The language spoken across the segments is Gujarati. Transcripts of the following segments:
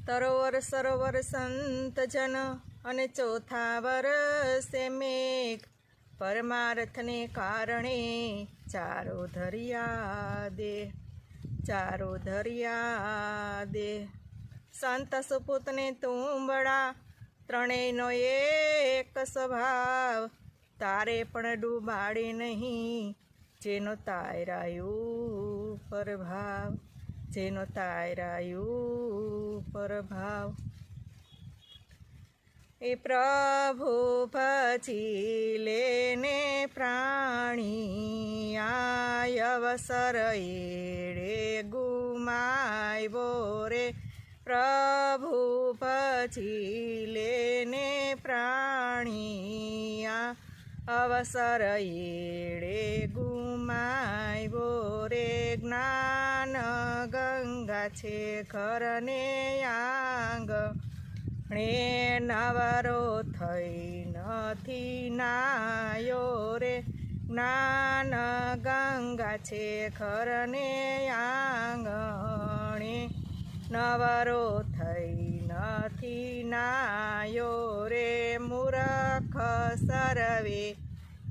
તરોવર સરોવર સંત જન અને ચોથા વરસે મેઘ, પરમાર્થને કારણે ચારો ધરિયા દે, ચારો ધરિયા દે. સંત સુપુતને તુંબડા, ત્રણેયનો એક સ્વભાવ, તારે પણ ડૂબાડે નહીં જેનો તાયરાયું પ્રભાવ, જેનો તાયરાયું પ્રભાવ. એ પ્રભુ ભજી લેને પ્રાણી, આ અવસર એડે ગુમાવ્યો રે. પ્રભુ ભજી લેને પ્રાણી, આ અવસર એડે ગુમાવ્યો રે. જ્ઞાન ગંગા છે ઘરને આંગણે, નવરો થઈ નથી નાયો રે. જ્ઞાન ગંગા છે ઘરને આંગણે, નવરો થઈ નથી નાયો રે. મૂરખ સર્વે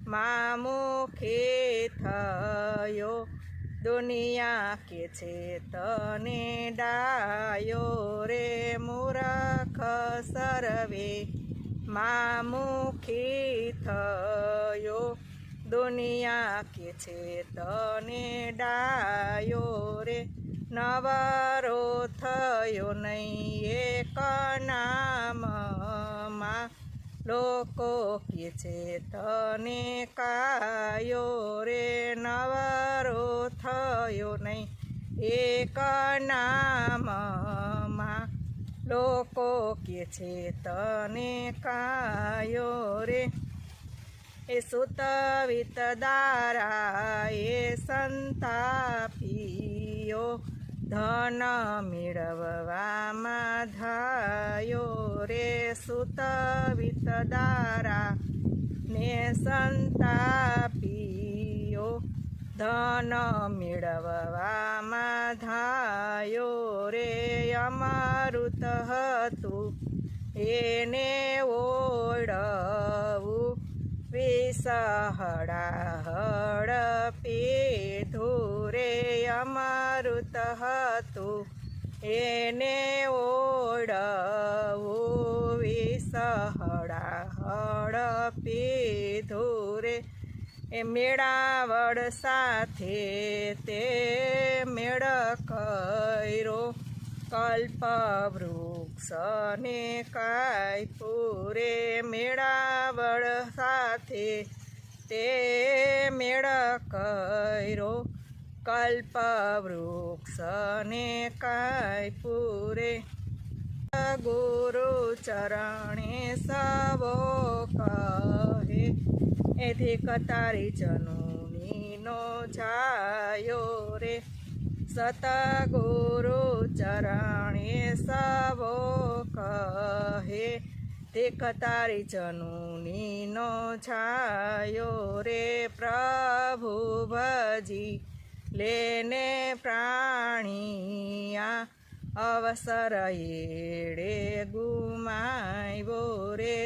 માં મુખે થયો, દુનિયા કે છે તને ડાયો રે. મૂરખ સર્વે માં મુખી થયો, દુનિયા કે છે તને ડાયો રે. નવરો થયો નહીં એક નામમાં, લોકો કે છે તને કાયો રે. નવરો થયો નહીં એક નામમાં, લોકો કે છે તને કાયો રે. એ સુત વિત દારા એ સંતાપીઓ, ધન મેળવવામાં ધાયો રે. સુત વિત દારા ને સંતાપીઓ, ધન મેળવવામાં ધાયો રે. અમૃત હતું એને ઓળવું, વિષહળાહળ પીધું રે. અમૃત હતું એને ઓળવું, વિષહળાહળ પીધું રે. એ મેળાવડ સાથે તે મેળ કર્યો, કલ્પવૃક્ષને કાપ્યું રે. મેળાવડ સાથે તે મેળ કર્યો, કલ્પવૃક્ષને કાપ્યું રે. ગુરુ ચરણે સવો કહે, એથી કતારી જનુનીનો જાયો રે. સતગુરુ ચરણે સવો કહે, તે કતારી જનુનીનો છાયો રે. પ્રભુ ભજી લેને પ્રાણી, આ અવસર એડે ગુમાવ્યો રે.